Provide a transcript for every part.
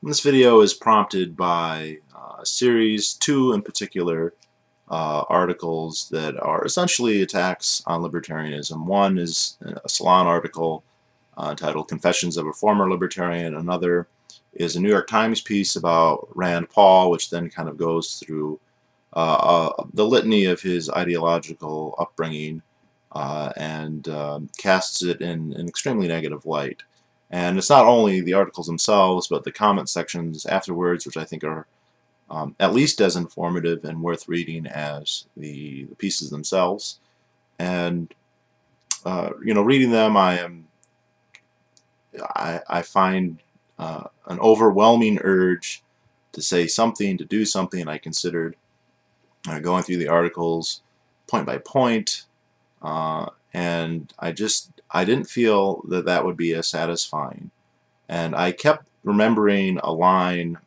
This video is prompted by a series, two in particular, articles that are essentially attacks on libertarianism. One is a Salon article titled Confessions of a Former Libertarian. Another is a New York Times piece about Rand Paul, which then kind of goes through the litany of his ideological upbringing and casts it in an extremely negative light. And it's not only the articles themselves, but the comment sections afterwards, which I think are at least as informative and worth reading as the pieces themselves. And reading them, I find an overwhelming urge to say something, to do something. I considered going through the articles point by point, and I didn't feel that that would be as satisfying. And I kept remembering a line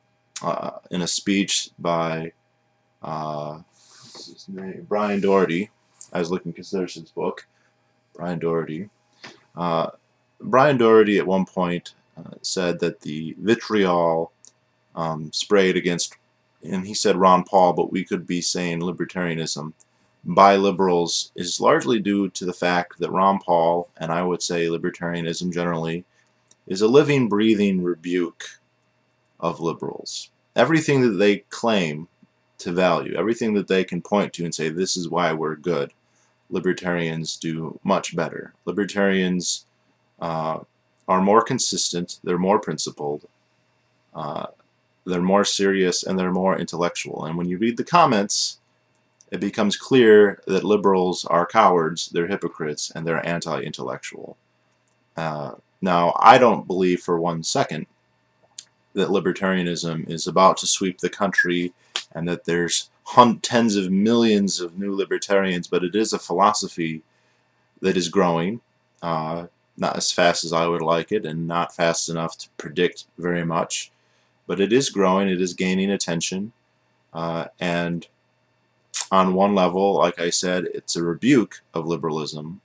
in a speech by what's his name? Brian Doherty. I was looking because there's his book, Brian Doherty. Brian Doherty at one point said that the vitriol sprayed against, and he said Ron Paul, but we could be saying libertarianism, by liberals is largely due to the fact that Ron Paul, and I would say libertarianism generally, is a living, breathing rebuke of liberals. Everything that they claim to value, everything that they can point to and say this is why we're good, libertarians do much better. Libertarians are more consistent, they're more principled, they're more serious, and they're more intellectual. And when you read the comments, it becomes clear that liberals are cowards, they're hypocrites, and they're anti-intellectual. Now, I don't believe for 1 second that libertarianism is about to sweep the country and that there's tens of millions of new libertarians, but it is a philosophy that is growing, not as fast as I would like it and not fast enough to predict very much, but it is growing, it is gaining attention, and on one level, like I said, it's a rebuke of liberalism,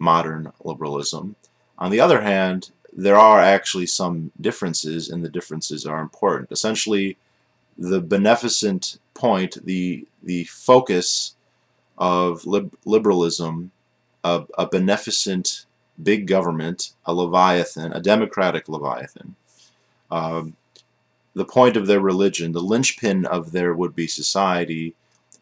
modern liberalism. On the other hand, there are actually some differences, and the differences are important. Essentially, the beneficent point, the focus of liberalism, a beneficent big government, a leviathan, a democratic leviathan, the point of their religion, the linchpin of their would-be society,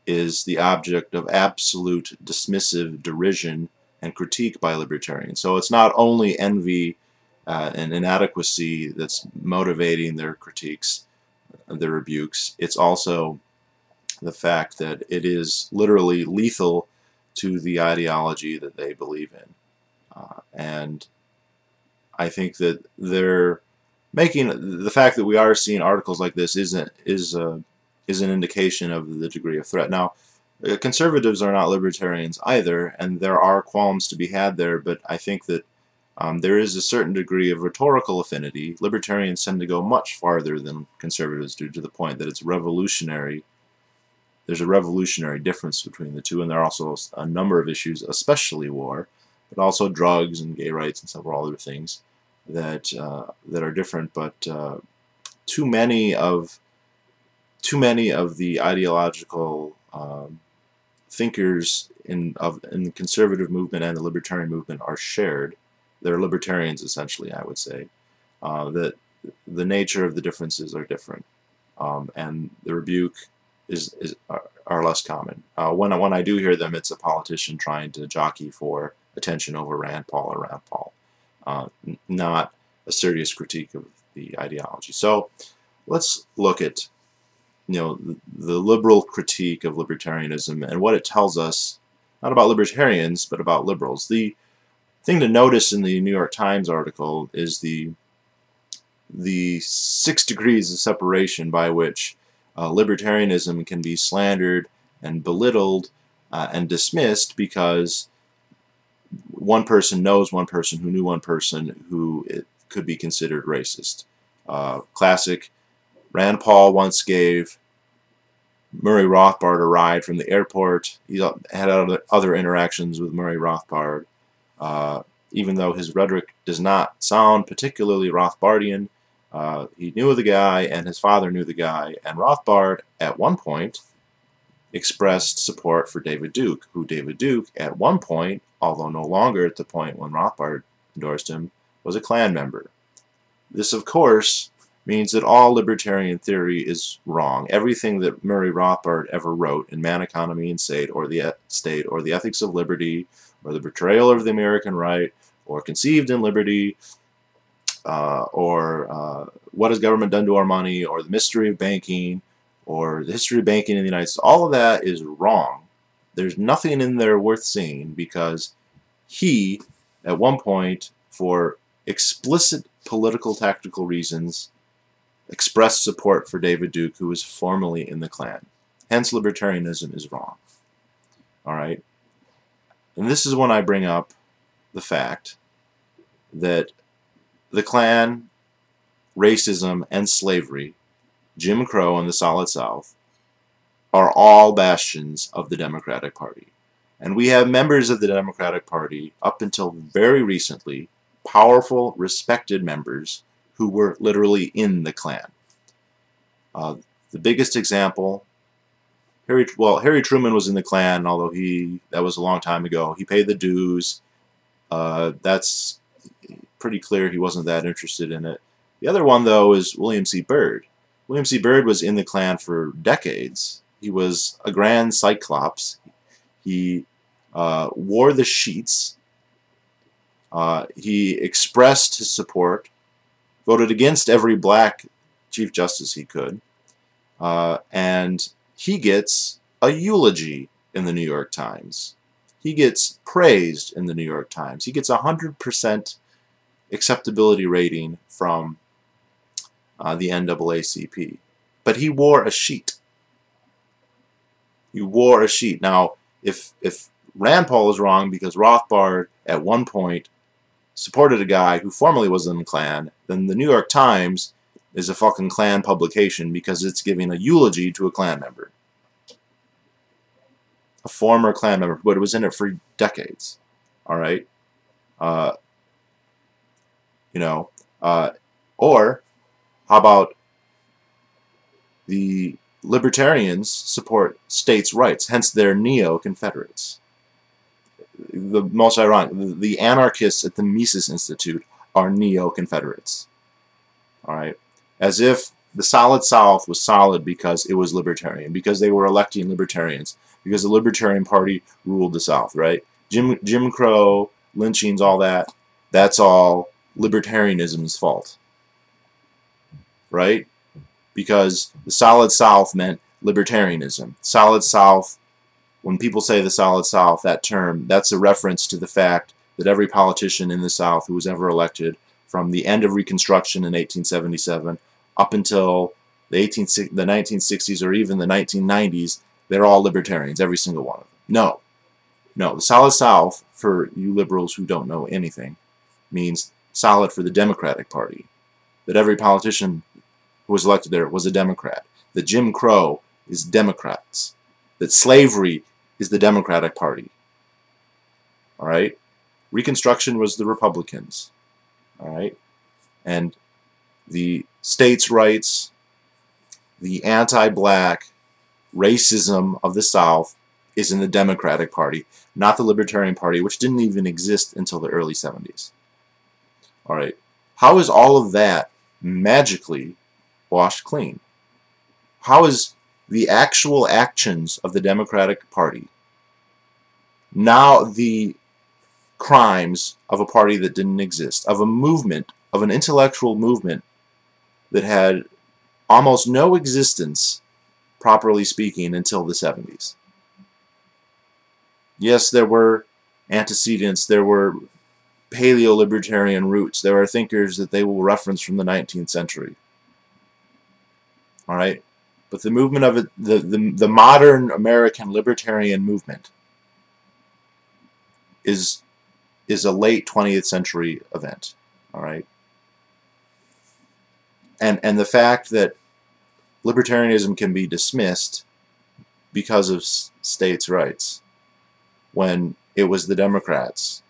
is the object of absolute dismissive derision and critique by libertarians. So it's not only envy and inadequacy that's motivating their critiques, their rebukes, it's also the fact that it is literally lethal to the ideology that they believe in. And I think that they're making the fact that we are seeing articles like this is an indication of the degree of threat. Now, conservatives are not libertarians either, and there are qualms to be had there, but I think that there is a certain degree of rhetorical affinity. Libertarians tend to go much farther than conservatives do, to the point that it's revolutionary. There's a revolutionary difference between the two, and there are also a number of issues, especially war, but also drugs and gay rights and several other things that are different. But too many of the ideological thinkers in the conservative movement and the libertarian movement are shared. They're libertarians, essentially, I would say. That the nature of the differences are different, and the rebuke are less common. When I do hear them, it's a politician trying to jockey for attention over Rand Paul or Rand Paul, not a serious critique of the ideology. So let's look at the liberal critique of libertarianism and what it tells us, not about libertarians, but about liberals. The thing to notice in the New York Times article is the 6 degrees of separation by which libertarianism can be slandered and belittled and dismissed because one person knows one person who knew one person who it could be considered racist. Classic. Rand Paul once gave Murray Rothbard a ride from the airport. He had other interactions with Murray Rothbard. Even though his rhetoric does not sound particularly Rothbardian, He knew the guy, and his father knew the guy, and Rothbard, at one point, expressed support for David Duke, who David Duke, at one point, although no longer at the point when Rothbard endorsed him, was a Klan member. This, of course, means that all libertarian theory is wrong. Everything that Murray Rothbard ever wrote in Man, Economy, and State, or the Ethics of Liberty, or the Betrayal of the American Right, or Conceived in Liberty, or What Has Government Done to Our Money, or The Mystery of Banking, or The History of Banking in the United States, all of that is wrong. There's nothing in there worth seeing, because he, at one point, for explicit political tactical reasons, expressed support for David Duke, who was formerly in the Klan. Hence, libertarianism is wrong. Alright? And this is when I bring up the fact that the Klan, racism, and slavery, Jim Crow and the Solid South, are all bastions of the Democratic Party. And we have members of the Democratic Party, up until very recently, powerful, respected members who were literally in the Klan. The biggest example, Harry Truman was in the Klan, although that was a long time ago. He paid the dues. That's pretty clear he wasn't that interested in it. The other one, though, is William C. Byrd. William C. Byrd was in the Klan for decades. He was a grand cyclops. He wore the sheets. He expressed his support, voted against every black Chief Justice he could, and he gets a eulogy in the New York Times. He gets praised in the New York Times. He gets a 100% acceptability rating from the NAACP. But he wore a sheet. He wore a sheet. Now, if Rand Paul is wrong because Rothbard at one point supported a guy who formerly was in the Klan, then the New York Times is a fucking Klan publication because it's giving a eulogy to a Klan member. A former Klan member, but it was in it for decades. Alright? Or how about the libertarians support states' rights, hence they're neo-Confederates. The most ironic, the anarchists at the Mises Institute are neo-Confederates. Alright? As if the Solid South was solid because it was libertarian, because they were electing libertarians, because the Libertarian Party ruled the South, right? Jim Crow, lynchings, all that, that's all libertarianism's fault. Right? Because the Solid South meant libertarianism. Solid South, when people say the Solid South, that term, that's a reference to the fact that every politician in the South who was ever elected from the end of Reconstruction in 1877 up until the 1960s or even the 1990s, they're all libertarians, every single one of them. No. No, the Solid South, for you liberals who don't know anything, means solid for the Democratic Party. That every politician who was elected there was a Democrat. That Jim Crow is Democrats. That slavery is the Democratic Party. Alright? Reconstruction was the Republicans. Alright? And the states' rights, the anti-black racism of the South is in the Democratic Party, not the Libertarian Party, which didn't even exist until the early 70s. Alright, how is all of that magically washed clean? How is the actual actions of the Democratic Party now the crimes of a party that didn't exist, of a movement, of an intellectual movement that had almost no existence, properly speaking, until the 70s? Yes, there were antecedents, there were paleo-libertarian roots, there are thinkers that they will reference from the 19th century. Alright? But the movement of it, the modern American libertarian movement is a late 20th century event. Alright? And the fact that libertarianism can be dismissed because of states' rights, when it was the Democrats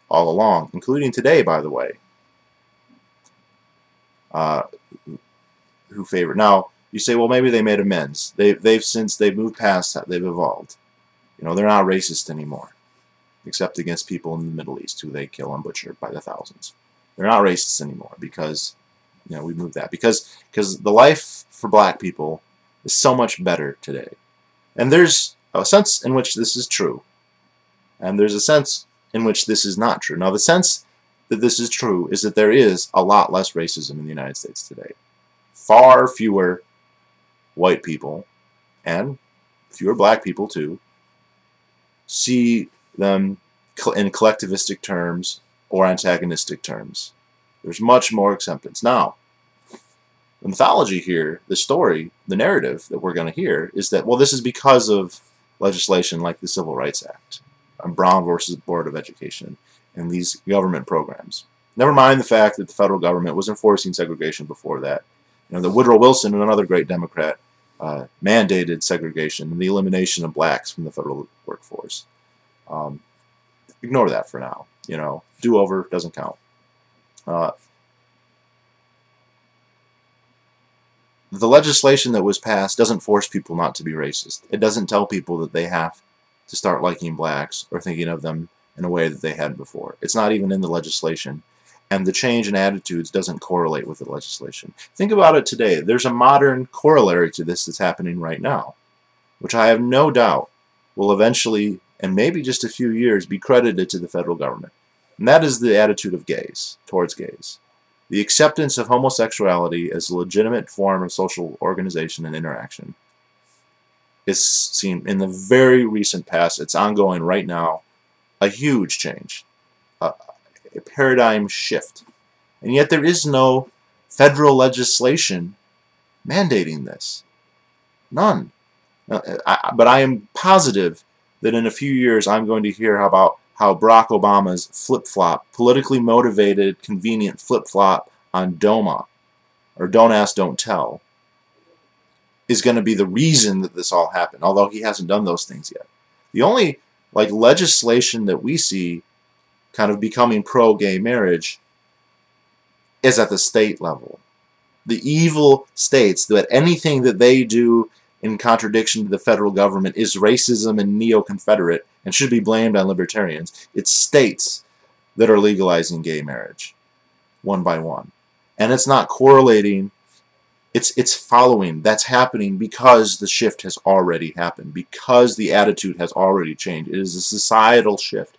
all along, including today, by the way. uh, who favor. Now, you say, well, maybe they made amends. They've moved past that. They've evolved. You know, they're not racist anymore, except against people in the Middle East who they kill and butcher by the thousands. They're not racists anymore because, you know, we moved that. Because the life for black people is so much better today. And there's a sense in which this is true. And there's a sense in which this is not true. Now, the sense that this is true is that there is a lot less racism in the United States today. Far fewer white people, and fewer black people too, see them in collectivistic terms or antagonistic terms. There's much more acceptance. Now, the mythology here, the story, the narrative that we're going to hear is that, well, this is because of legislation like the Civil Rights Act, Brown versus Board of Education, and these government programs. Never mind the fact that the federal government was enforcing segregation before that. You know, that Woodrow Wilson, another great Democrat, mandated segregation and the elimination of blacks from the federal workforce. Ignore that for now. You know, do-over doesn't count. The legislation that was passed doesn't force people not to be racist. It doesn't tell people that they have to start liking blacks or thinking of them in a way that they had before. It's not even in the legislation. And the change in attitudes doesn't correlate with the legislation. Think about it today. There's a modern corollary to this that's happening right now, which I have no doubt will eventually, and maybe just a few years, be credited to the federal government. And that is the attitude of gays, towards gays. The acceptance of homosexuality as a legitimate form of social organization and interaction is seen in the very recent past. It's ongoing right now. A huge change. A paradigm shift. And yet there is no federal legislation mandating this. None. But I am positive that in a few years I'm going to hear about how Barack Obama's flip-flop, politically motivated, convenient flip-flop on DOMA, or Don't Ask, Don't Tell, is going to be the reason that this all happened, although he hasn't done those things yet. The only legislation that we see kind of becoming pro-gay marriage is at the state level. The evil states that anything that they do in contradiction to the federal government is racism and neo-Confederate and should be blamed on libertarians. It's states that are legalizing gay marriage, one by one. And it's not correlating, it's following. That's happening because the shift has already happened, because the attitude has already changed. It is a societal shift.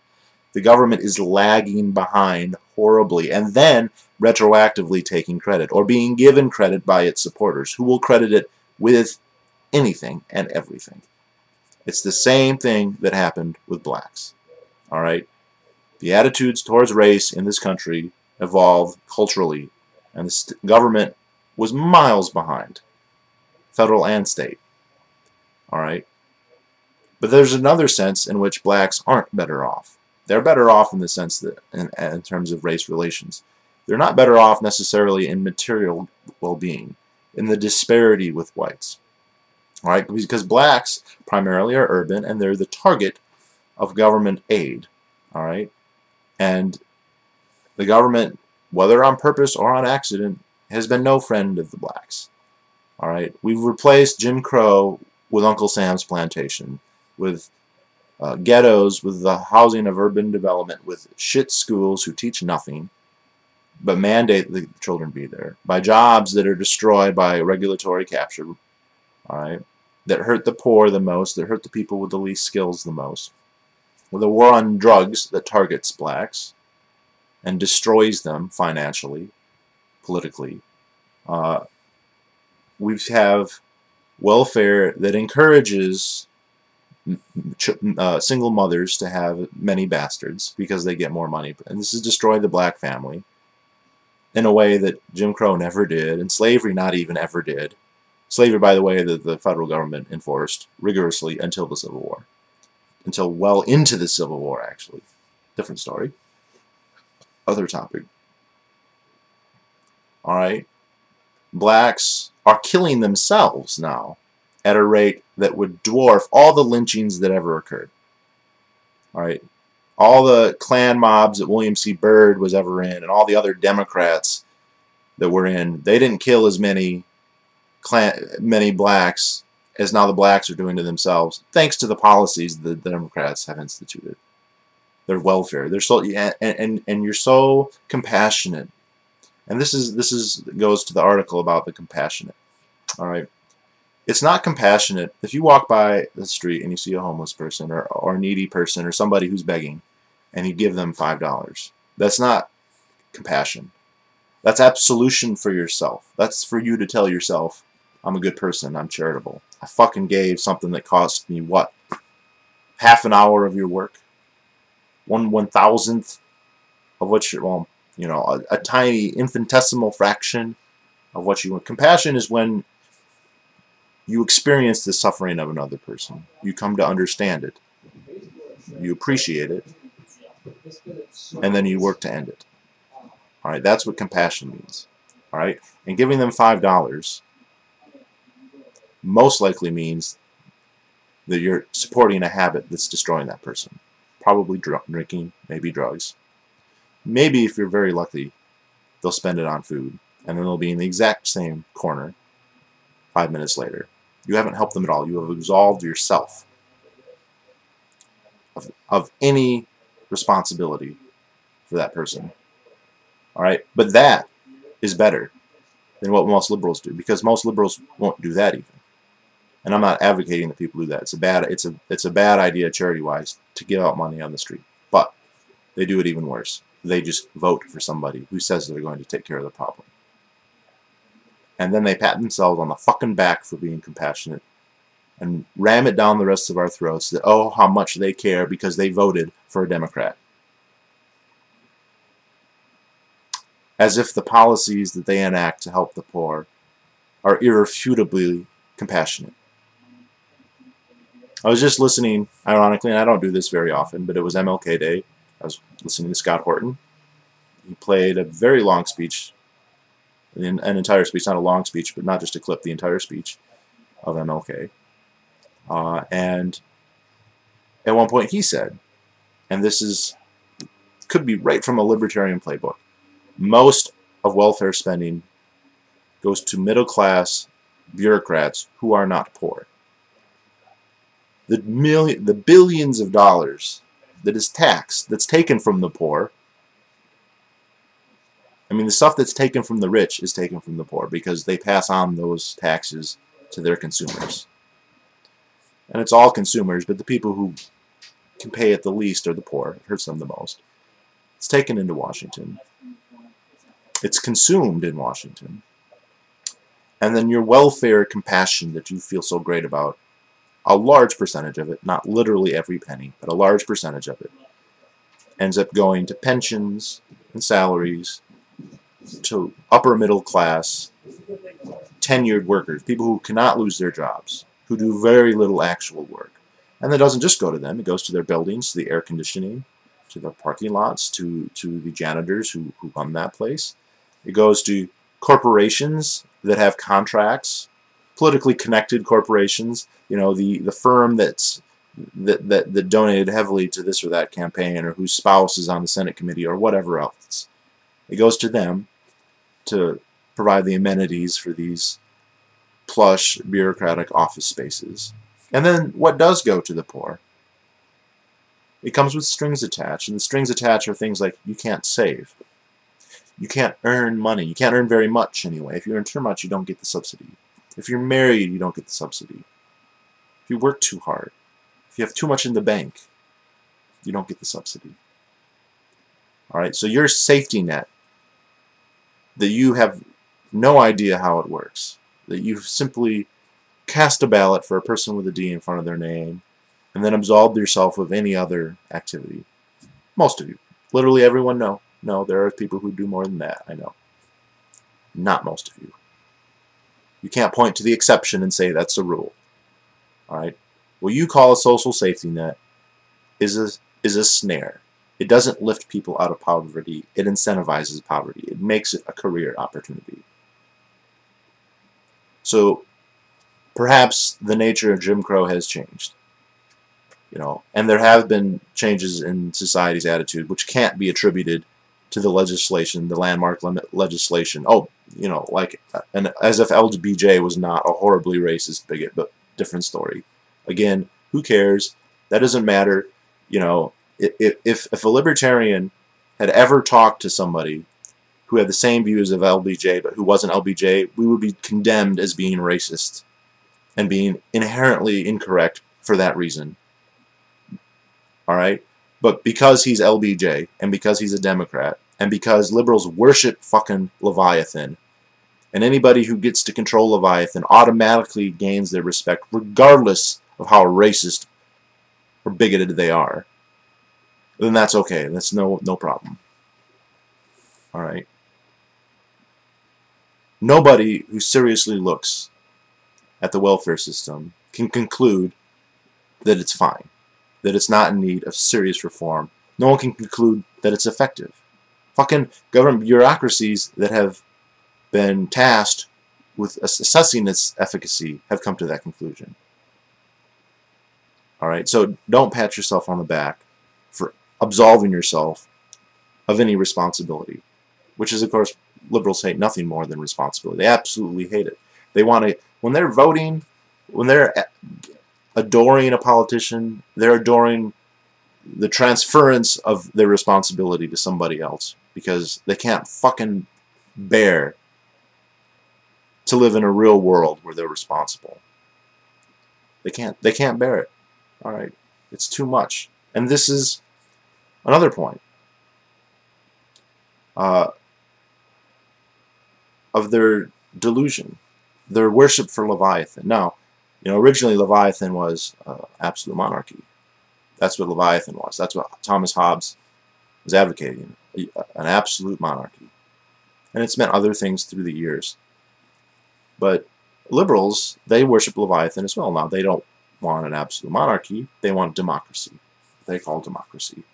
The government is lagging behind horribly and then retroactively taking credit or being given credit by its supporters, who will credit it with anything and everything. It's the same thing that happened with blacks. All right? The attitudes towards race in this country evolved culturally, and the government was miles behind, federal and state. All right? But there's another sense in which blacks aren't better off. They're better off in the sense that, in terms of race relations, they're not better off necessarily in material well-being, in the disparity with whites. All right, because blacks primarily are urban and they're the target of government aid. All right, and the government, whether on purpose or on accident, has been no friend of the blacks. All right, we've replaced Jim Crow with Uncle Sam's plantation, with ghettos, with the housing of urban development, with shit schools who teach nothing but mandate the children be there, by jobs that are destroyed by regulatory capture, all right, that hurt the poor the most, that hurt the people with the least skills the most, with a war on drugs that targets blacks and destroys them financially, politically. We have welfare that encourages single mothers to have many bastards because they get more money. And this has destroyed the black family in a way that Jim Crow never did, and slavery not even ever did. Slavery, by the way, that the federal government enforced rigorously until the Civil War. Until well into the Civil War, actually. Different story. Other topic. Alright. Blacks are killing themselves now at a rate that would dwarf all the lynchings that ever occurred. Alright. All the Klan mobs that William C. Byrd was ever in, and all the other Democrats that we're in, they didn't kill as many blacks as now the blacks are doing to themselves, thanks to the policies the Democrats have instituted. Their welfare. They're so and you're so compassionate. And this goes to the article about the compassionate. All right. It's not compassionate if you walk by the street and you see a homeless person or a needy person or somebody who's begging and you give them $5. That's not compassion. That's absolution for yourself. That's for you to tell yourself, I'm a good person, I'm charitable. I fucking gave something that cost me, what, half an hour of your work? 1/1000th of what you, well, you know, a tiny infinitesimal fraction of what you want. Compassion is when you experience the suffering of another person. You come to understand it. You appreciate it. And then you work to end it. All right, that's what compassion means. All right, and giving them $5 most likely means that you're supporting a habit that's destroying that person. Probably drinking, maybe drugs. Maybe if you're very lucky, they'll spend it on food, and then they'll be in the exact same corner 5 minutes later. You haven't helped them at all. You have absolved yourself of any responsibility for that person. All right, but that is better than what most liberals do, because most liberals won't do that even. And I'm not advocating that people do that. It's a bad idea charity-wise to give out money on the street. But they do it even worse. They just vote for somebody who says they're going to take care of the problem. And then they pat themselves on the fucking back for being compassionate and ram it down the rest of our throats that, oh, how much they care because they voted for a Democrat. As if the policies that they enact to help the poor are irrefutably compassionate. I was just listening, ironically, and I don't do this very often, but it was MLK Day. I was listening to Scott Horton. He played a very long speech, an entire speech, not a long speech, but not just a clip, the entire speech of MLK. And at one point he said, and this could be right from a libertarian playbook, most of welfare spending goes to middle-class bureaucrats who are not poor. The billions of dollars that is taxed, that's taken from the poor, I mean, the stuff that's taken from the rich is taken from the poor because they pass on those taxes to their consumers. And it's all consumers, but the people who can pay it the least are the poor. It hurts them the most. It's taken into Washington. It's consumed in Washington. And then your welfare compassion that you feel so great about, a large percentage of it, not literally every penny, but a large percentage of it, ends up going to pensions and salaries, to upper middle class, tenured workers, people who cannot lose their jobs, who do very little actual work. And that doesn't just go to them, it goes to their buildings, to the air conditioning, to the parking lots, to the janitors who run that place. It goes to corporations that have contracts, politically connected corporations, you know, the firm that donated heavily to this or that campaign, or whose spouse is on the Senate committee, or whatever else. It goes to them to provide the amenities for these plush bureaucratic office spaces. And then what does go to the poor? It comes with strings attached, and the strings attached are things like you can't save. You can't earn money. You can't earn very much anyway. If you earn too much, you don't get the subsidy. If you're married, you don't get the subsidy. If you work too hard, if you have too much in the bank, you don't get the subsidy. All right, so your safety net that you have no idea how it works, that you've simply cast a ballot for a person with a D in front of their name and then absolved yourself of any other activity. Most of you. Literally everyone, no. No, there are people who do more than that, I know. Not most of you. You can't point to the exception and say that's a rule. All right? What you call a social safety net is a snare. It doesn't lift people out of poverty. It incentivizes poverty. It makes it a career opportunity. So perhaps the nature of Jim Crow has changed. You know, and there have been changes in society's attitude which can't be attributed to the legislation, the landmark legislation. Oh, you know, like, and as if LBJ was not a horribly racist bigot, but different story. Again, who cares? That doesn't matter. You know, if a libertarian had ever talked to somebody who had the same views of LBJ but who wasn't LBJ, we would be condemned as being racist and being inherently incorrect for that reason. Alright? But because he's LBJ, and because he's a Democrat, and because liberals worship fucking Leviathan, and anybody who gets to control Leviathan automatically gains their respect regardless of how racist or bigoted they are, then that's okay. That's no problem. Alright? Nobody who seriously looks at the welfare system can conclude that it's fine, that it's not in need of serious reform. No one can conclude that it's effective. Fucking government bureaucracies that have been tasked with assessing its efficacy have come to that conclusion. Alright, so don't pat yourself on the back for absolving yourself of any responsibility, which is, of course, liberals hate nothing more than responsibility. They absolutely hate it. They want to, when they're voting, when they're adoring a politician, they're adoring the transference of their responsibility to somebody else because they can't fucking bear to live in a real world where they're responsible. They can't bear it. All right, it's too much. And this is another point of their delusion, their worship for Leviathan. Now, you know, originally Leviathan was absolute monarchy. That's what Leviathan was. That's what Thomas Hobbes was advocating, an absolute monarchy. And it's meant other things through the years. But liberals, they worship Leviathan as well. Now, they don't want an absolute monarchy. They want democracy. They call democracy.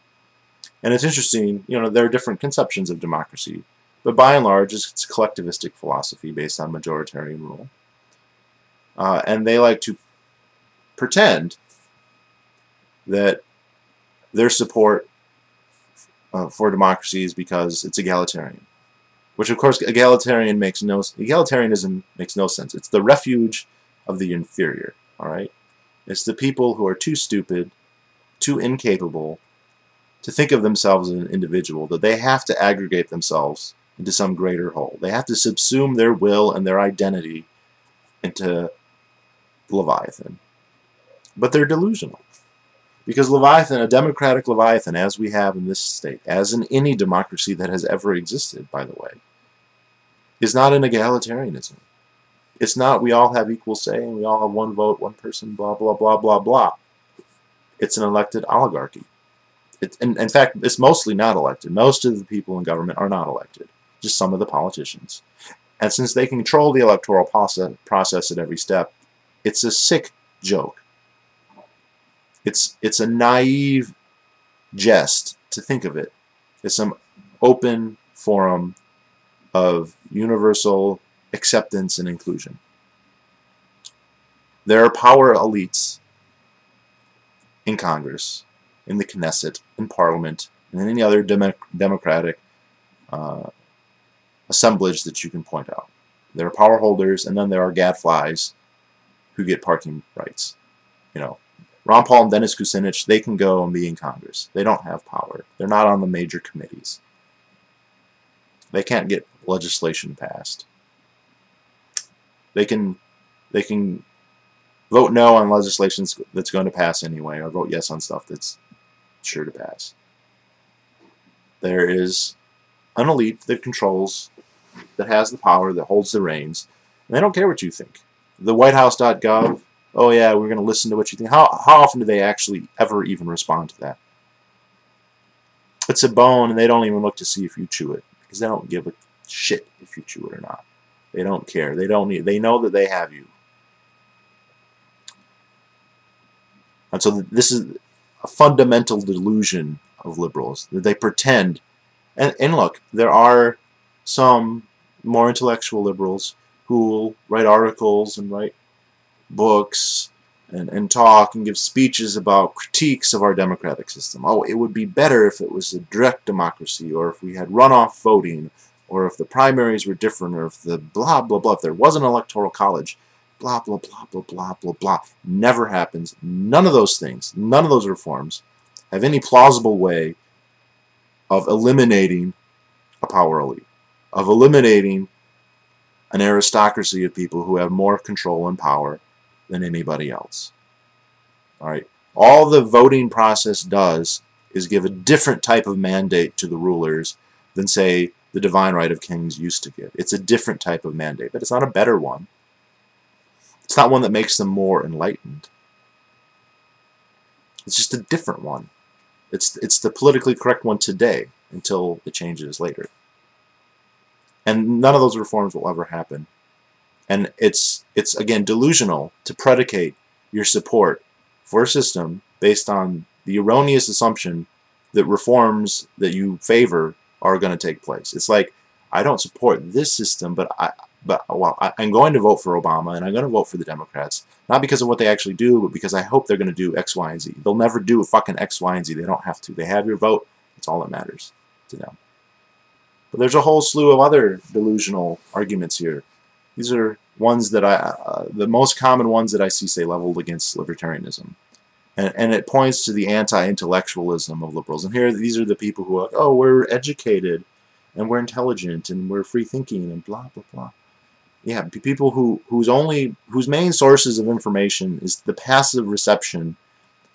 And it's interesting, you know, there are different conceptions of democracy. But by and large, it's a collectivistic philosophy based on majoritarian rule. And they like to pretend that their support for democracy is because it's egalitarian. Which, of course, egalitarianism makes no sense. It's the refuge of the inferior, all right? It's the people who are too stupid, too incapable to think of themselves as an individual, that they have to aggregate themselves into some greater whole. They have to subsume their will and their identity into Leviathan. But they're delusional. Because Leviathan, a democratic Leviathan, as we have in this state, as in any democracy that has ever existed, by the way, is not an egalitarianism. It's not we all have equal say and we all have one vote, one person, blah, blah, blah, blah, blah. It's an elected oligarchy. In fact, it's mostly not elected. Most of the people in government are not elected. Just some of the politicians. And since they control the electoral process at every step, it's a sick joke. It's a naive jest to think of it as some open forum of universal acceptance and inclusion. There are power elites in Congress, in the Knesset, in Parliament, and in any other democratic assemblage that you can point out. There are power holders, and then there are gadflies who get parking rights. You know, Ron Paul and Dennis Kucinich, they can go and be in Congress. They don't have power. They're not on the major committees. They can't get legislation passed. They can vote no on legislation that's going to pass anyway, or vote yes on stuff that's sure to pass. There is an elite that controls, that has the power, that holds the reins, and they don't care what you think. The WhiteHouse.gov, oh yeah, we're going to listen to what you think. How often do they actually ever even respond to that? It's a bone, and they don't even look to see if you chew it, because they don't give a shit if you chew it or not. They don't care. They don't need. They know that they have you. And so this is a fundamental delusion of liberals, that they pretend. And look, there are some more intellectual liberals who will write articles and write books and talk and give speeches about critiques of our democratic system. Oh, it would be better if it was a direct democracy, or if we had runoff voting, or if the primaries were different, or if the blah, blah, blah, if there was an electoral college, blah, blah, blah, blah, blah, blah, blah. Never happens. None of those things, none of those reforms have any plausible way of eliminating a power elite, of eliminating an aristocracy of people who have more control and power than anybody else. All right. All the voting process does is give a different type of mandate to the rulers than, say, the divine right of kings used to give. It's a different type of mandate, but it's not a better one. It's not one that makes them more enlightened. It's just a different one. It's the politically correct one today until it changes later. And none of those reforms will ever happen. And it's again delusional to predicate your support for a system based on the erroneous assumption that reforms that you favor are going to take place. It's like, I don't support this system, but I'm going to vote for Obama and I'm going to vote for the Democrats, not because of what they actually do, but because I hope they're going to do X, Y, and Z. They'll never do fucking X, Y, and Z. They don't have to. They have your vote. That's all that matters to them. But there's a whole slew of other delusional arguments here. These are ones that the most common ones that I see, say, leveled against libertarianism. And it points to the anti-intellectualism of liberals. And here, these are the people who are like, oh, we're educated, and we're intelligent, and we're free-thinking, and blah, blah, blah. Yeah, people whose main sources of information is the passive reception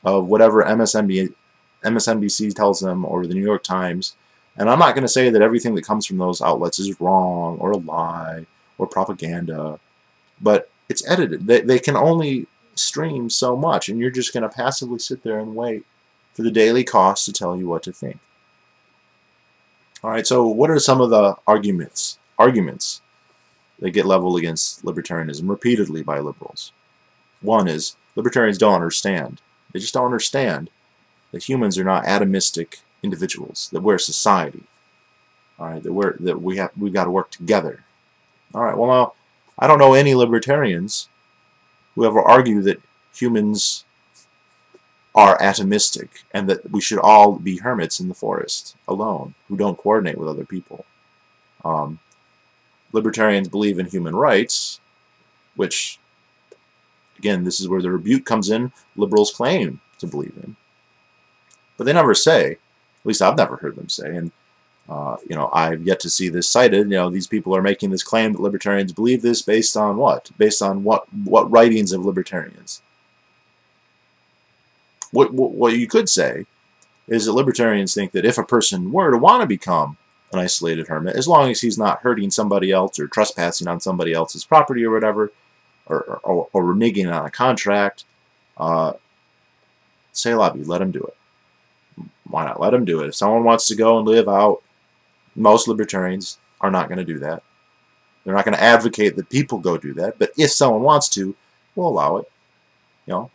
of whatever MSNBC tells them, or the New York Times. And I'm not going to say that everything that comes from those outlets is wrong, or a lie, or propaganda, but it's edited. They can only stream so much, and you're just going to passively sit there and wait for the daily cost to tell you what to think. Alright, so what are some of the arguments that get leveled against libertarianism repeatedly by liberals? One is, libertarians don't understand. They just don't understand that humans are not atomistic individuals, that we're a society. Alright, that we've got to work together. Alright, well now, I don't know any libertarians who ever argue that humans are atomistic and that we should all be hermits in the forest alone who don't coordinate with other people. Libertarians believe in human rights, which, again, this is where the rebuke comes in. Liberals claim to believe in, but they never say. At least I've never heard them say, and you know, I've yet to see this cited. You know, these people are making this claim that libertarians believe this based on what? Based on what writings of libertarians? What you could say is that libertarians think that if a person were to want to become an isolated hermit, as long as he's not hurting somebody else or trespassing on somebody else's property or whatever, or reneging on a contract, say la vie, let him do it. Why not let him do it? If someone wants to go and live out, most libertarians are not going to do that. They're not going to advocate that people go do that. But if someone wants to, we'll allow it. You know,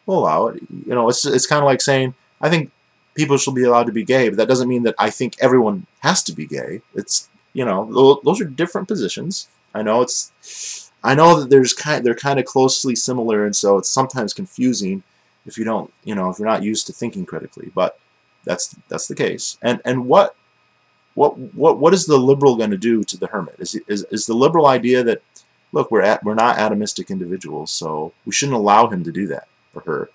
we'll allow it. You know, it's kind of like saying, I think people should be allowed to be gay, but that doesn't mean that I think everyone has to be gay. It's, you know, those are different positions. I know that they're kind of closely similar, and so it's sometimes confusing if you don't, you know, if you're not used to thinking critically. But that's the case. And what is the liberal going to do to the hermit? Is the liberal idea that, look, we're not atomistic individuals, so we shouldn't allow him to do that, or her?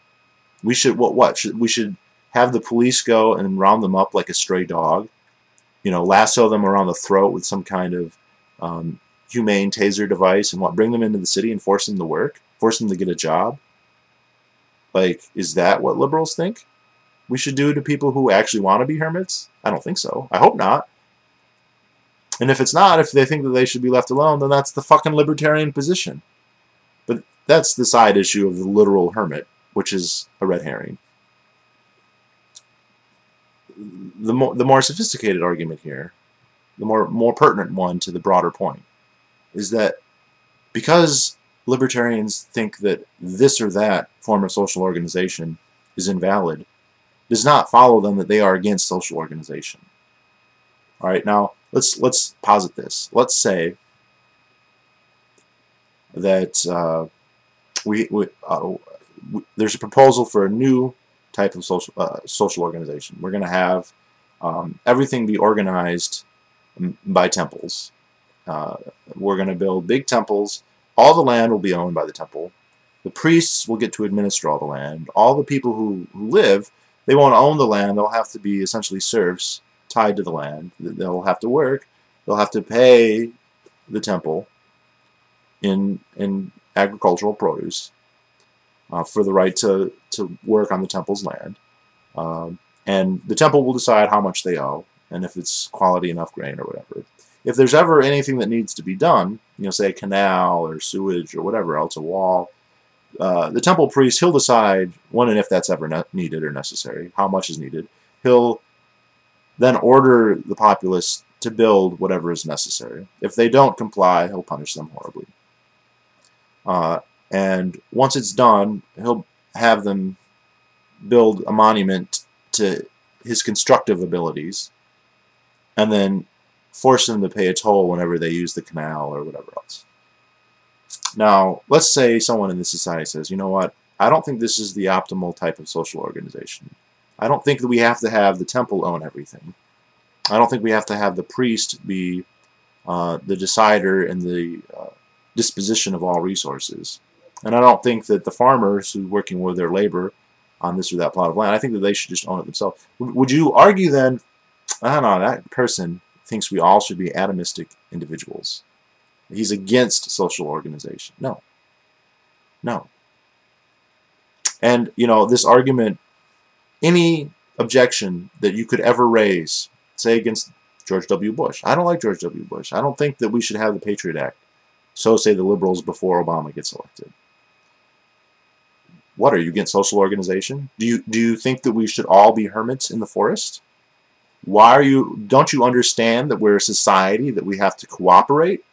We should we should have the police go and round them up like a stray dog, you know, lasso them around the throat with some kind of humane taser device, and bring them into the city and force them to work, force them to get a job? Like, is that what liberals think we should do to people who actually want to be hermits? I don't think so. I hope not. And if it's not, if they think that they should be left alone, then that's the fucking libertarian position. But that's the side issue of the literal hermit, which is a red herring. The more sophisticated argument here, the more pertinent one to the broader point, is that because libertarians think that this or that form of social organization is invalid, does not follow them that they are against social organization. All right, now let's posit this. Let's say that there's a proposal for a new type of social organization. We're going to have everything be organized by temples. We're going to build big temples. All the land will be owned by the temple. The priests will get to administer all the land. All the people who live, they won't own the land. They'll have to be essentially serfs tied to the land. They'll have to work. They'll have to pay the temple in agricultural produce for the right to work on the temple's land. And the temple will decide how much they owe and if it's quality enough grain or whatever. If there's ever anything that needs to be done, say a canal or sewage or whatever else, a wall, the temple priest, he'll decide when and if that's ever needed or necessary, how much is needed. He'll then order the populace to build whatever is necessary. If they don't comply, he'll punish them horribly. And once it's done, he'll have them build a monument to his constructive abilities, and then force them to pay a toll whenever they use the canal or whatever else. Now, let's say someone in this society says, you know what, I don't think this is the optimal type of social organization. I don't think that we have to have the temple own everything. I don't think we have to have the priest be the decider in the disposition of all resources. And I don't think that the farmers who are working with their labor on this or that plot of land, I think that they should just own it themselves. Would you argue then, I don't know, that person thinks we all should be atomistic individuals? He's against social organization. No. No. And, this argument, any objection that you could ever raise, say against George W. Bush. I don't like George W. Bush. I don't think that we should have the Patriot Act. So say the liberals before Obama gets elected. What, are you against social organization? Do you think that we should all be hermits in the forest? Don't you understand that we're a society, that we have to cooperate?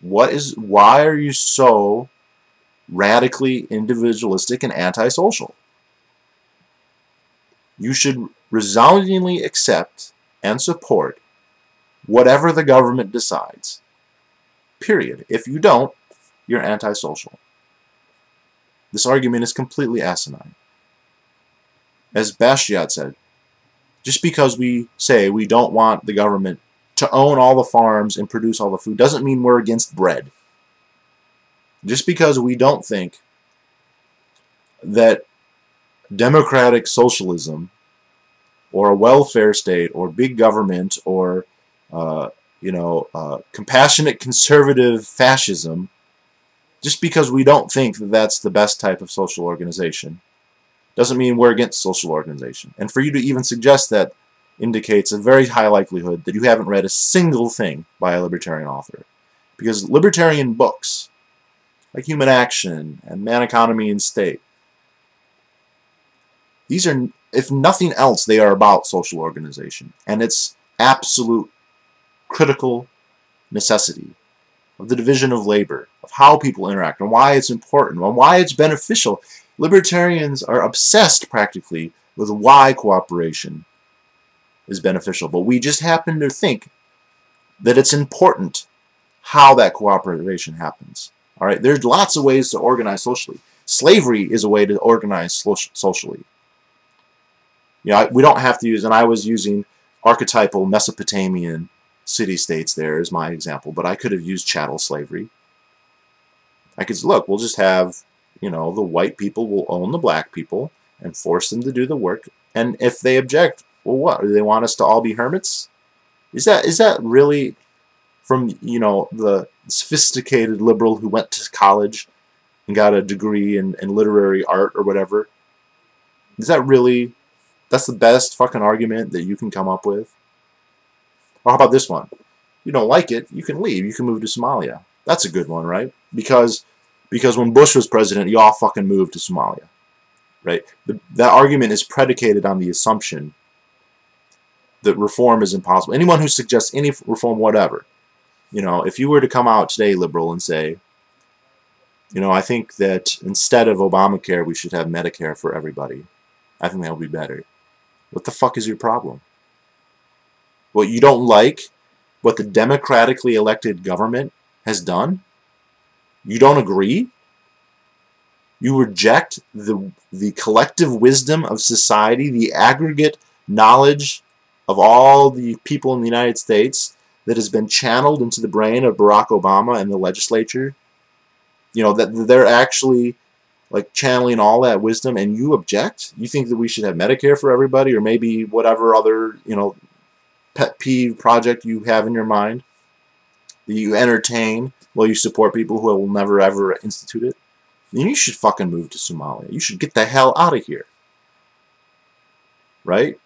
Why are you so radically individualistic and antisocial? You should resoundingly accept and support whatever the government decides. Period. If you don't, you're antisocial. This argument is completely asinine. As Bastiat said, just because we say we don't want the government to own all the farms and produce all the food doesn't mean we're against bread. Just because we don't think that democratic socialism or a welfare state or big government or compassionate conservative fascism, just because we don't think that that's the best type of social organization doesn't mean we're against social organization. And for you to even suggest that indicates a very high likelihood that you haven't read a single thing by a libertarian author. Because libertarian books, like Human Action and Man, Economy, and State, these are, if nothing else, they are about social organization and its absolute critical necessity of the division of labor, of how people interact, and why it's important, and why it's beneficial. Libertarians are obsessed, practically, with why cooperation is beneficial. But we just happen to think that it's important how that cooperation happens. All right? There's lots of ways to organize socially. Slavery is a way to organize socially. We don't have to use, and I was using archetypal Mesopotamian city-states there as my example, but I could have used chattel slavery. I could say, look, we'll just have, the white people will own the black people and force them to do the work. And if they object, well, what? Do they want us to all be hermits? Is that really from, the sophisticated liberal who went to college and got a degree in literary art or whatever? Is that really, that's the best fucking argument that you can come up with? Or how about this one? You don't like it, you can leave. You can move to Somalia. That's a good one, right? Because when Bush was president, you all fucking moved to Somalia, right? That argument is predicated on the assumption that reform is impossible. Anyone who suggests any reform, whatever, if you were to come out today, liberal, and say, I think that instead of Obamacare, we should have Medicare for everybody. I think that would be better. What the fuck is your problem? What, you don't like what the democratically elected government has done? You don't agree? You reject the collective wisdom of society, the aggregate knowledge of all the people in the United States that has been channeled into the brain of Barack Obama and the legislature, you know, that they're actually like channeling all that wisdom, and you object? You think that we should have Medicare for everybody, or maybe whatever other, you know, pet peeve project you have in your mind that you entertain while you support people who will never ever institute it? Then you should fucking move to Somalia. You should get the hell out of here. Right?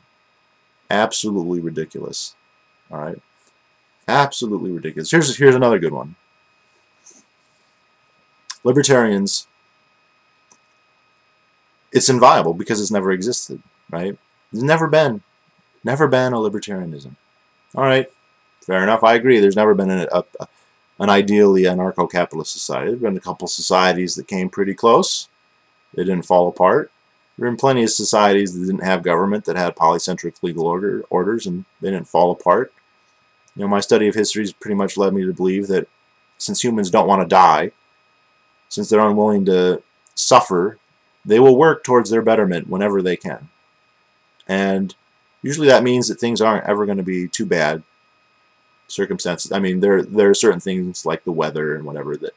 Absolutely ridiculous. All right? Absolutely ridiculous. Here's another good one. Libertarians, it's inviolable because it's never existed, right? There's never been a libertarianism. All right, fair enough. I agree. There's never been an ideally anarcho-capitalist society. There's been a couple societies that came pretty close. They didn't fall apart. There have been plenty of societies that didn't have government, that had polycentric legal orders, and they didn't fall apart. You know, my study of history has pretty much led me to believe that since humans don't want to die, since they're unwilling to suffer, they will work towards their betterment whenever they can. And usually that means that things aren't ever going to be too bad. Circumstances, I mean, there are certain things like the weather and whatever that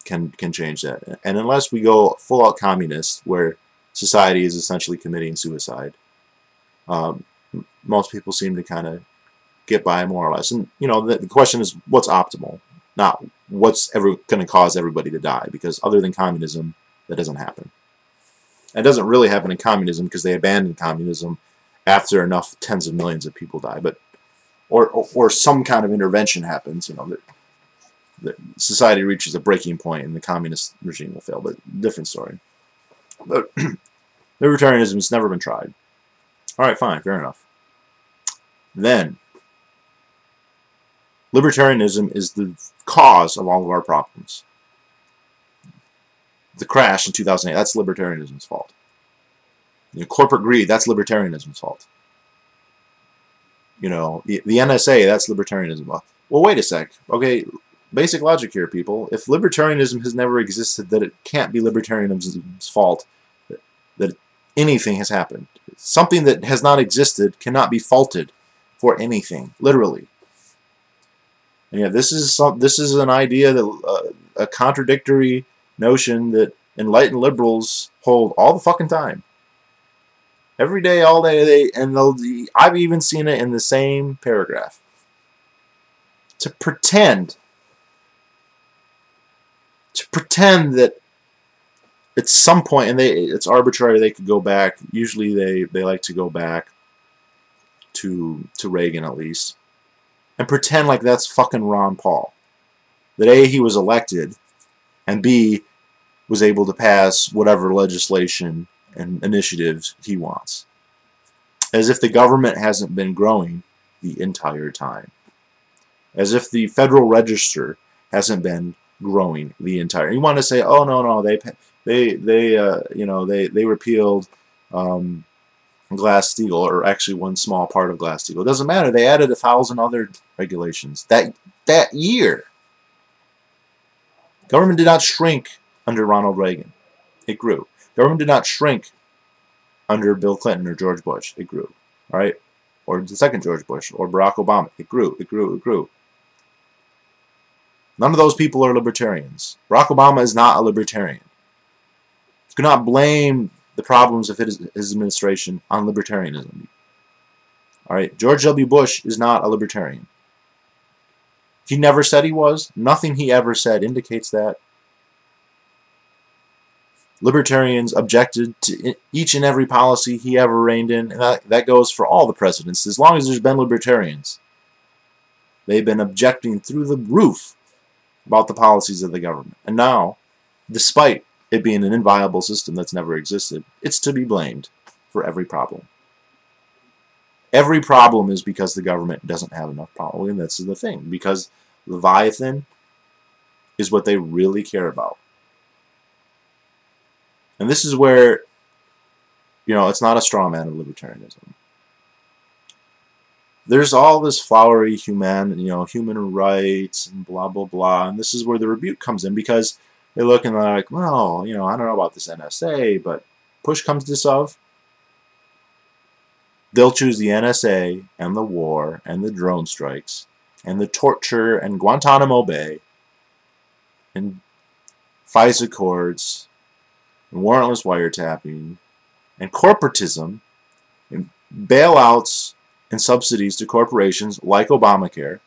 can change that. And unless we go full-out communist, where society is essentially committing suicide, most people seem to kind of get by more or less. And, you know, the question is, what's optimal? Not what's ever going to cause everybody to die, because other than communism, that doesn't happen. It doesn't really happen in communism because they abandoned communism after enough tens of millions of people die. But or some kind of intervention happens, you know, that society reaches a breaking point and the communist regime will fail. But different story. But libertarianism has never been tried. All right, fine, fair enough. Then libertarianism is the cause of all of our problems. The crash in 2008, that's libertarianism's fault. You know, corporate greed, that's libertarianism's fault. You know, the NSA, that's libertarianism. Well, wait a sec. Okay, basic logic here, people. If libertarianism has never existed, that it can't be libertarianism's fault that anything has happened. Something that has not existed cannot be faulted for anything, literally. And yeah, this is an idea that a contradictory notion that enlightened liberals hold all the fucking time. Every day, all day, I've even seen it in the same paragraph. To pretend that at some point, and it's arbitrary, they could go back. Usually they like to go back to Reagan at least, and pretend like that's fucking Ron Paul. That A, he was elected, and B, was able to pass whatever legislation and initiatives he wants. As if the government hasn't been growing the entire time. As if the Federal Register hasn't been growing the entire. You want to say, oh no, they repealed Glass-Steagall, or actually one small part of Glass-Steagall. It doesn't matter. They added 1,000 other regulations that year. Government did not shrink under Ronald Reagan. It grew. Government did not shrink under Bill Clinton or George Bush. It grew. All right? Or the second George Bush or Barack Obama. It grew. It grew. It grew. None of those people are libertarians. Barack Obama is not a libertarian. You cannot blame the problems of his administration on libertarianism. All right? George W. Bush is not a libertarian. He never said he was. Nothing he ever said indicates that. Libertarians objected to each and every policy he ever reined in, and that goes for all the presidents. As long as there's been libertarians, they've been objecting through the roof about the policies of the government. And now, despite it being an inviolable system that's never existed, it's to be blamed for every problem. Every problem is because the government doesn't have enough power, and that's the thing. Because Leviathan is what they really care about. And this is where, you know, it's not a straw man of libertarianism. There's all this flowery human rights and blah, blah, blah. And this is where the rebuke comes in, because they look and they're like, well, you know, I don't know about this NSA, but push comes to shove. they'll choose the NSA and the war and the drone strikes and the torture and Guantanamo Bay and FISA courts and warrantless wiretapping and corporatism and bailouts and subsidies to corporations like Obamacare,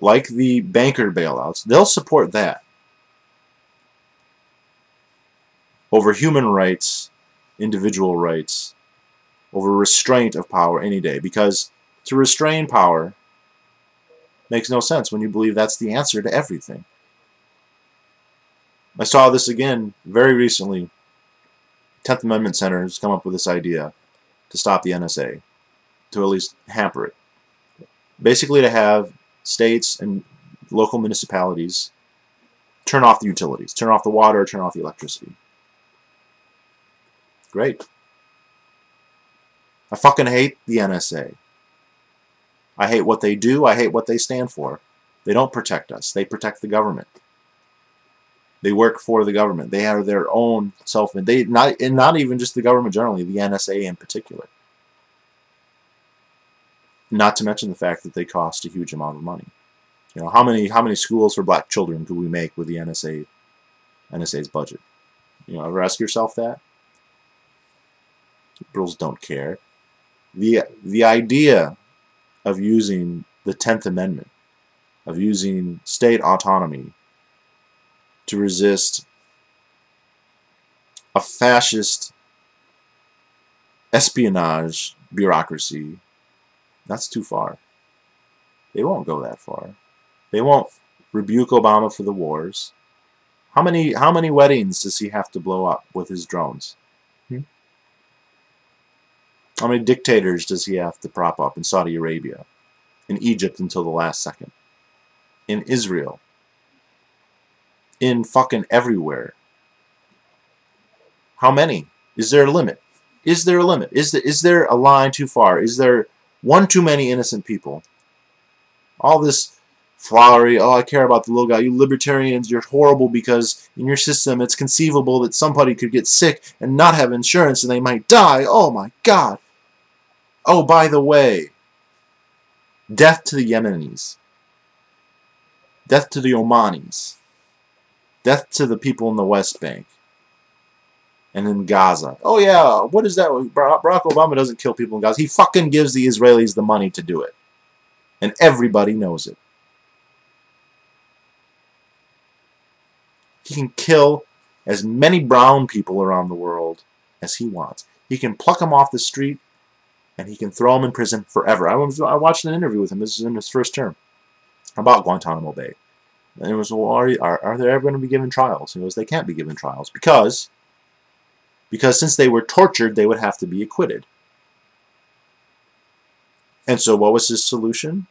like the banker bailouts. They'll support that over human rights, individual rights, over restraint of power any day. Because to restrain power makes no sense when you believe that's the answer to everything. I saw this again very recently. 10th Amendment Center has come up with this idea to stop the NSA, to at least hamper it. Basically to have states and local municipalities turn off the utilities, turn off the water, turn off the electricity. Great. I fucking hate the NSA. I hate what they do. I hate what they stand for. They don't protect us. They protect the government. They work for the government. They have their own not even just the government generally, the NSA in particular. Not to mention the fact that they cost a huge amount of money. You know, how many schools for black children could we make with the NSA's budget? You know, ever ask yourself that? Liberals don't care. The idea of using the 10th Amendment, of using state autonomy to resist a fascist espionage bureaucracy, that's too far. They won't go that far. They won't rebuke Obama for the wars. How many weddings does he have to blow up with his drones? How many dictators does he have to prop up in Saudi Arabia, in Egypt until the last second, in Israel, in fucking everywhere? How many? Is there a limit? Is there a limit? Is there a line too far? Is there one too many innocent people? All this flowery, oh, I care about the little guy. You libertarians, you're horrible because in your system it's conceivable that somebody could get sick and not have insurance and they might die. Oh my God. Oh, by the way, death to the Yemenis. Death to the Omanis. Death to the people in the West Bank. And in Gaza. Oh yeah, what is that? Barack Obama doesn't kill people in Gaza. He fucking gives the Israelis the money to do it. And everybody knows it. He can kill as many brown people around the world as he wants. He can pluck them off the street and he can throw them in prison forever. I watched an interview with him. This is in his first term about Guantanamo Bay. And it was, well, are they ever going to be given trials? He goes, they can't be given trials because since they were tortured, they would have to be acquitted. And so what was his solution?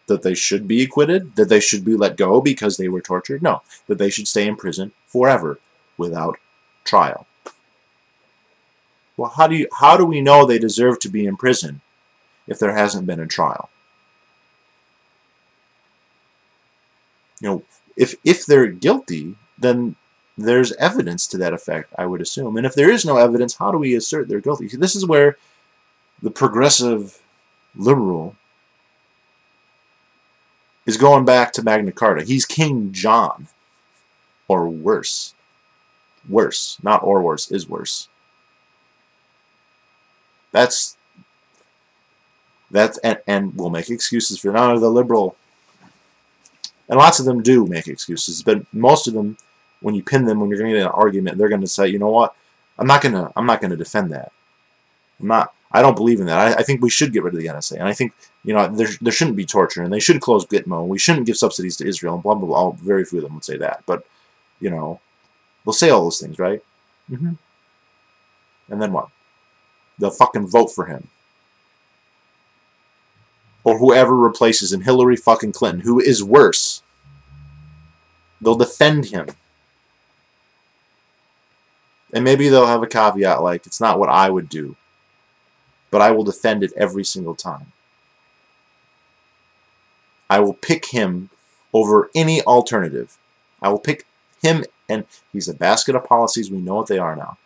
That they should be acquitted? That they should be let go because they were tortured? No. That they should stay in prison forever without trial. Well, how do we know they deserve to be in prison if there hasn't been a trial? You know, if they're guilty, then there's evidence to that effect, I would assume. And if there is no evidence, how do we assert they're guilty? See, this is where the progressive liberal is going back to Magna Carta. He's King John, or worse. Worse, not or worse, is worse. And we'll make excuses for none of the liberal, and lots of them do make excuses, but most of them, when you pin them, when you're going to get an argument, they're going to say, you know what, I'm not going to defend that. I don't believe in that. I think we should get rid of the NSA, and I think, you know, there shouldn't be torture, and they should close Gitmo, and we shouldn't give subsidies to Israel, and blah blah blah. Very few of them would say that, but you know, they'll say all those things, right? And then what? They'll fucking vote for him. Or whoever replaces him, Hillary fucking Clinton, who is worse. They'll defend him. And maybe they'll have a caveat like, it's not what I would do, but I will defend it every single time. I will pick him over any alternative. I will pick him, and he's a basket of policies. We know what they are now.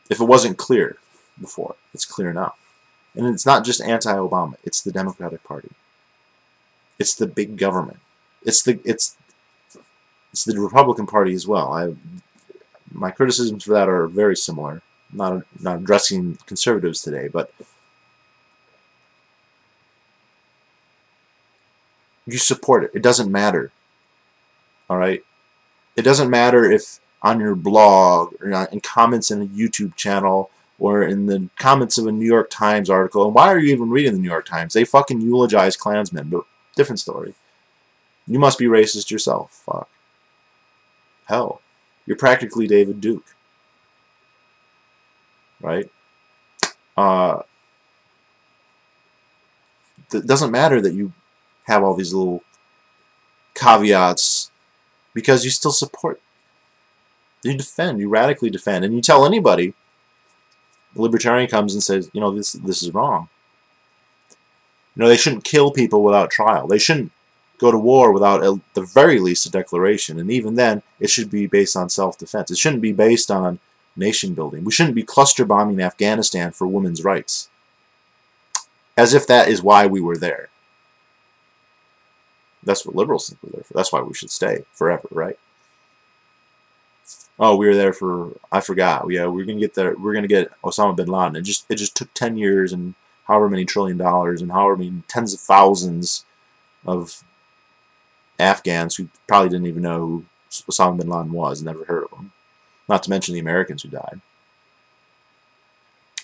If it wasn't clear before, it's clear now. And it's not just anti-Obama. It's the Democratic Party. It's the big government. It's the Republican Party as well. My criticisms for that are very similar. Not addressing conservatives today, but you support it. It doesn't matter. All right? It doesn't matter if on your blog or in comments in a YouTube channel or in the comments of a New York Times article. And why are you even reading the New York Times? They fucking eulogize Klansmen, but different story. You must be racist yourself. Fuck. Hell. You're practically David Duke. Right? It doesn't matter that you have all these little caveats because you still support. You defend. You radically defend. And you tell anybody, the libertarian comes and says, you know, this is wrong. You know, they shouldn't kill people without trial. They shouldn't go to war without, at the very least, a declaration. And even then, it should be based on self-defense. It shouldn't be based on nation building. We shouldn't be cluster bombing Afghanistan for women's rights. As if that is why we were there. That's what liberals think we're there for. That's why we should stay forever, right? Oh, we were there for, I forgot. Yeah, we're gonna get there. We're gonna get Osama bin Laden. It just took 10 years and however many $1 trillion and however many tens of thousands of Afghans who probably didn't even know who Osama bin Laden was, never heard of him. Not to mention the Americans who died.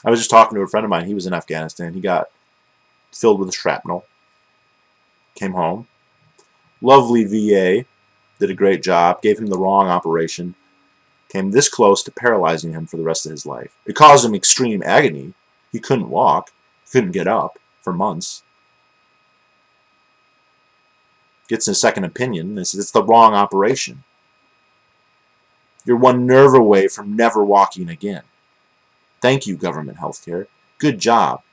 I was just talking to a friend of mine. He was in Afghanistan. He got filled with shrapnel. Came home. Lovely VA. Did a great job. Gave him the wrong operation. Came this close to paralyzing him for the rest of his life. It caused him extreme agony. He couldn't walk. Couldn't get up for months. Gets a second opinion. It's the wrong operation. You're one nerve away from never walking again. Thank you, government healthcare. Good job.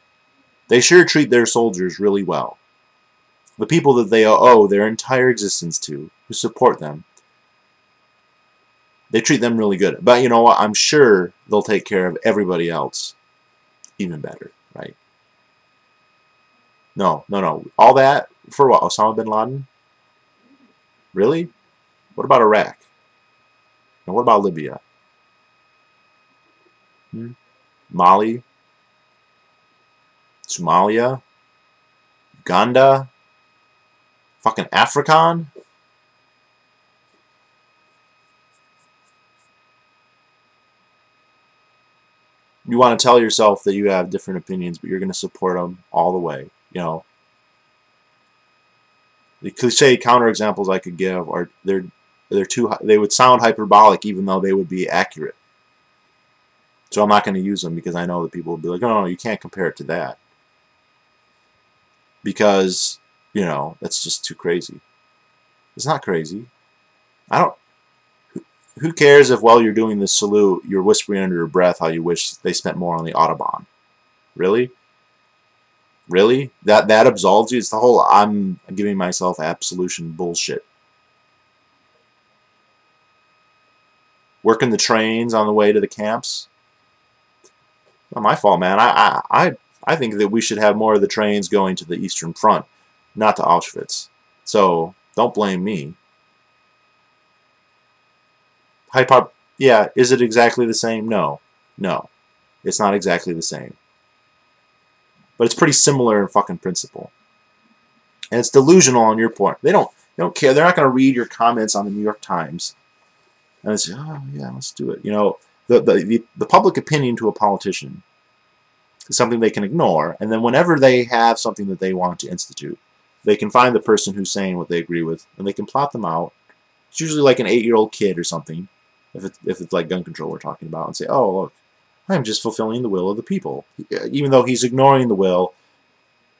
They sure treat their soldiers really well. The people that they owe their entire existence to, who support them, they treat them really good. But you know what? I'm sure they'll take care of everybody else even better, right? No. All that for what? Osama bin Laden? Really? What about Iraq? And what about Libya? Mali? Somalia? Uganda? Fucking African? You want to tell yourself that you have different opinions, but you're going to support them all the way. You know, the cliche counterexamples I could give are they would sound hyperbolic even though they would be accurate. So I'm not going to use them because I know that people will be like, no, you can't compare it to that. Because, you know, that's just too crazy. It's not crazy. Who cares if while you're doing this salute, you're whispering under your breath how you wish they spent more on the Autobahn? Really? Really? That absolves you? It's the whole I'm giving myself absolution bullshit. Working the trains on the way to the camps? Not my fault, man. I think that we should have more of the trains going to the Eastern Front, not to Auschwitz. So, don't blame me. Yeah, is it exactly the same? No. No. It's not exactly the same. But it's pretty similar in fucking principle. And it's delusional on your part. They don't care. They're not going to read your comments on the New York Times. And it's, oh, yeah, let's do it. You know, the public opinion to a politician is something they can ignore. And then whenever they have something that they want to institute, they can find the person who's saying what they agree with, and they can plot them out. It's usually like an 8-year-old kid or something, if it's like gun control we're talking about, and say, oh, look, I'm just fulfilling the will of the people. Even though he's ignoring the will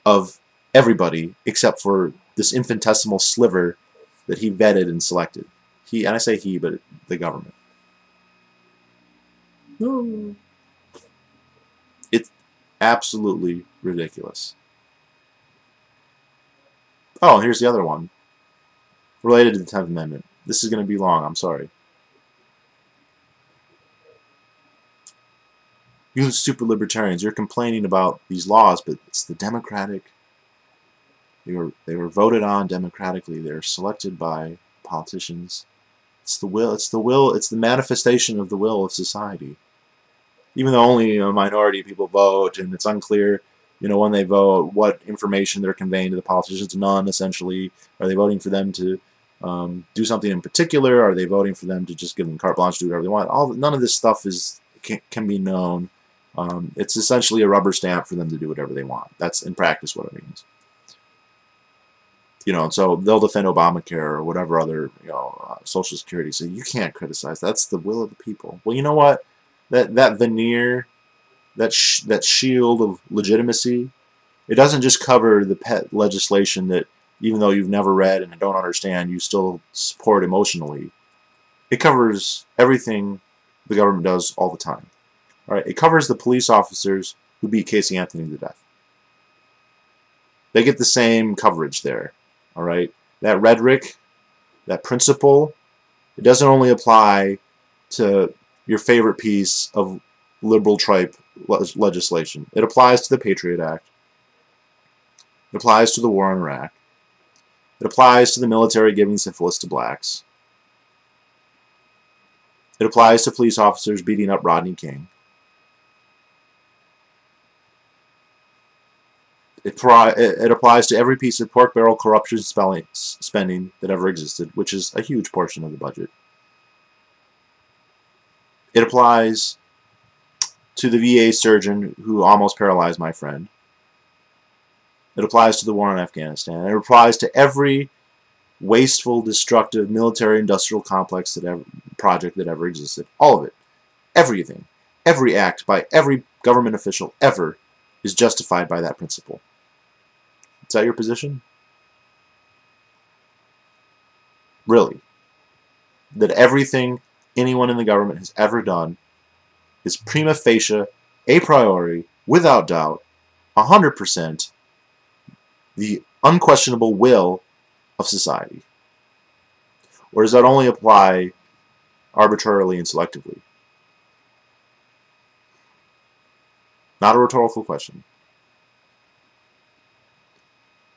of everybody except for this infinitesimal sliver that he vetted and selected. And I say he, but the government. No. It's absolutely ridiculous. Oh, and here's the other one. Related to the 10th Amendment. This is going to be long, I'm sorry. You super libertarians, you're complaining about these laws, but it's the democratic. They were voted on democratically. They're selected by politicians. It's the will. It's the will. It's the manifestation of the will of society. Even though only a minority of people vote, and it's unclear, when they vote, what information they're conveying to the politicians. None, essentially. Are they voting for them to do something in particular? Are they voting for them to just give them carte blanche to do whatever they want? None of this stuff can be known. It's essentially a rubber stamp for them to do whatever they want. That's in practice what it means. So they'll defend Obamacare or whatever other Social Security. So you can't criticize. That's the will of the people. Well, you know what? That veneer, that shield of legitimacy, it doesn't just cover the pet legislation that, even though you've never read and don't understand, you still support emotionally. It covers everything the government does all the time. All right, it covers the police officers who beat Casey Anthony to death. They get the same coverage there. All right, that rhetoric, that principle, it doesn't only apply to your favorite piece of liberal tripe legislation. It applies to the Patriot Act. It applies to the war in Iraq. It applies to the military giving syphilis to blacks. It applies to police officers beating up Rodney King. It applies to every piece of pork barrel corruption spending that ever existed, which is a huge portion of the budget. It applies to the VA surgeon who almost paralyzed my friend. It applies to the war in Afghanistan. It applies to every wasteful, destructive military-industrial complex project that ever existed. All of it. Everything. Every act by every government official ever is justified by that principle. Is that your position? Really? That everything anyone in the government has ever done is prima facie, a priori, without doubt, 100%, the unquestionable will of society? Or does that only apply arbitrarily and selectively? Not a rhetorical question.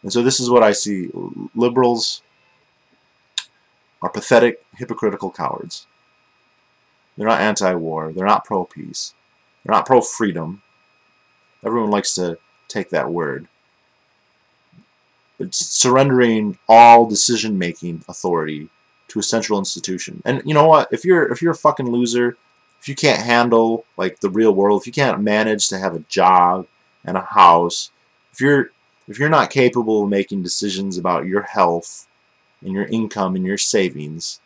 And so this is what I see. Liberals are pathetic, hypocritical cowards. They're not anti-war. They're not pro-peace. They're not pro-freedom. Everyone likes to take that word. It's surrendering all decision-making authority to a central institution. And you know what? If you're a fucking loser, if you can't handle like the real world, if you can't manage to have a job and a house, if you're not capable of making decisions about your health and your income and your savings,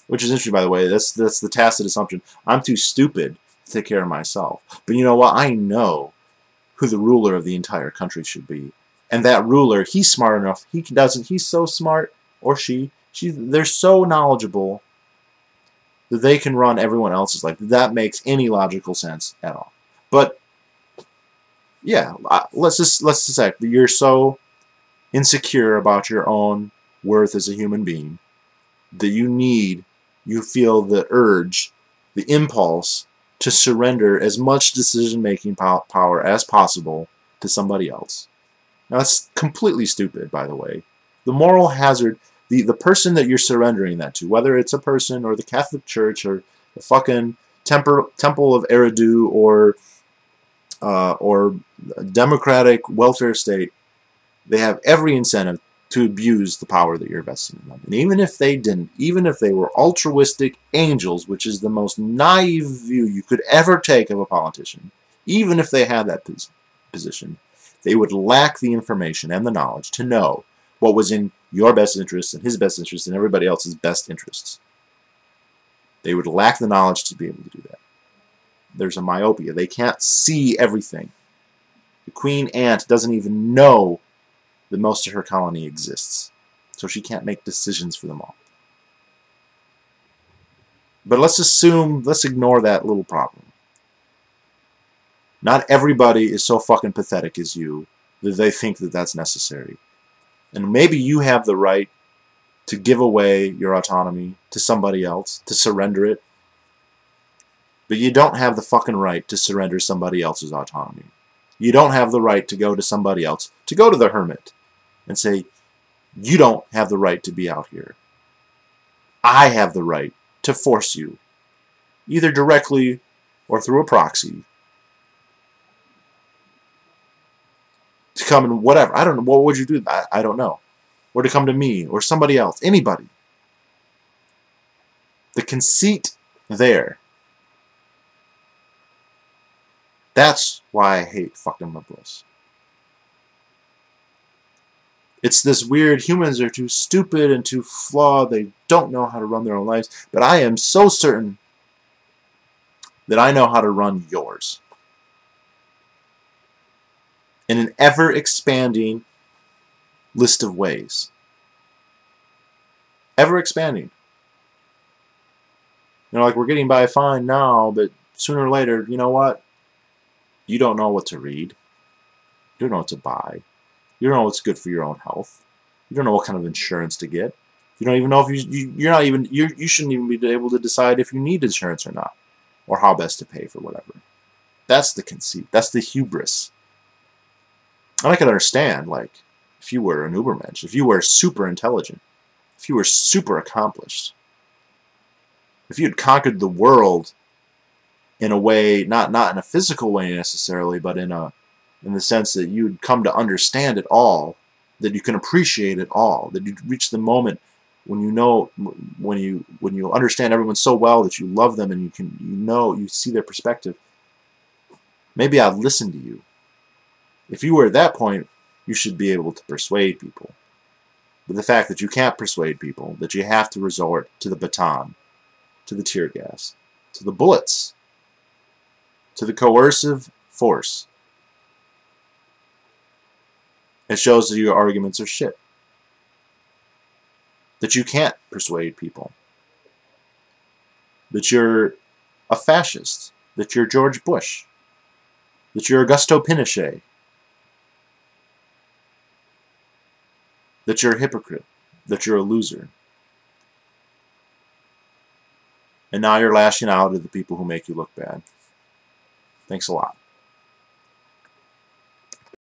which is interesting, by the way. That's the tacit assumption. I'm too stupid to take care of myself. But you know what? I know who the ruler of the entire country should be. And that ruler, he's smart enough. He's so smart, or they're so knowledgeable that they can run everyone else's life. That makes any logical sense at all. But yeah, let's just say you're so insecure about your own worth as a human being that you feel the urge, the impulse to surrender as much decision-making power as possible to somebody else. Now that's completely stupid, by the way. The moral hazard, the person that you're surrendering that to, whether it's a person or the Catholic Church or the fucking Temple of Eridu or democratic welfare state, they have every incentive to abuse the power that you're vesting in them. And even if they didn't, even if they were altruistic angels, which is the most naive view you could ever take of a politician, even if they had that position, they would lack the information and the knowledge to know what was in your best interest and his best interest and everybody else's best interests. They would lack the knowledge to be able to do that. There's a myopia. They can't see everything. The queen ant doesn't even know that most of her colony exists. So she can't make decisions for them all. But let's ignore that little problem. Not everybody is so fucking pathetic as you that they think that that's necessary. And maybe you have the right to give away your autonomy to somebody else, to surrender it, But you don't have the fucking right to surrender somebody else's autonomy. You don't have the right to go to somebody else, to go to the hermit and say, you don't have the right to be out here. I have the right to force you, either directly or through a proxy, to come and whatever. I don't know. What would you do? I don't know. Or to come to me or somebody else. Anybody. The conceit there. That's why I hate fucking liberals. It's this weird, humans are too stupid and too flawed, they don't know how to run their own lives, but I am so certain that I know how to run yours. In an ever-expanding list of ways. Ever-expanding. You know, like we're getting by fine now, but sooner or later, you know what? You don't know what to read. You don't know what to buy. You don't know what's good for your own health. You don't know what kind of insurance to get. You don't even know if you shouldn't even be able to decide if you need insurance or not, or how best to pay for whatever. That's the conceit. That's the hubris. And I can understand, like, if you were an Ubermensch, if you were super intelligent, if you were super accomplished, if you had conquered the world in a way, not in a physical way necessarily, but in the sense that you'd come to understand it all, that you can appreciate it all, that you reach the moment when you know, when you understand everyone so well that you love them and you see their perspective. Maybe I'd listen to you. If you were at that point, you should be able to persuade people. But the fact that you can't persuade people, that you have to resort to the baton, to the tear gas, to the bullets, to the coercive force, it shows that your arguments are shit. That you can't persuade people. That you're a fascist. That you're George Bush. That you're Augusto Pinochet. That you're a hypocrite. That you're a loser. And now you're lashing out at the people who make you look bad. Thanks a lot.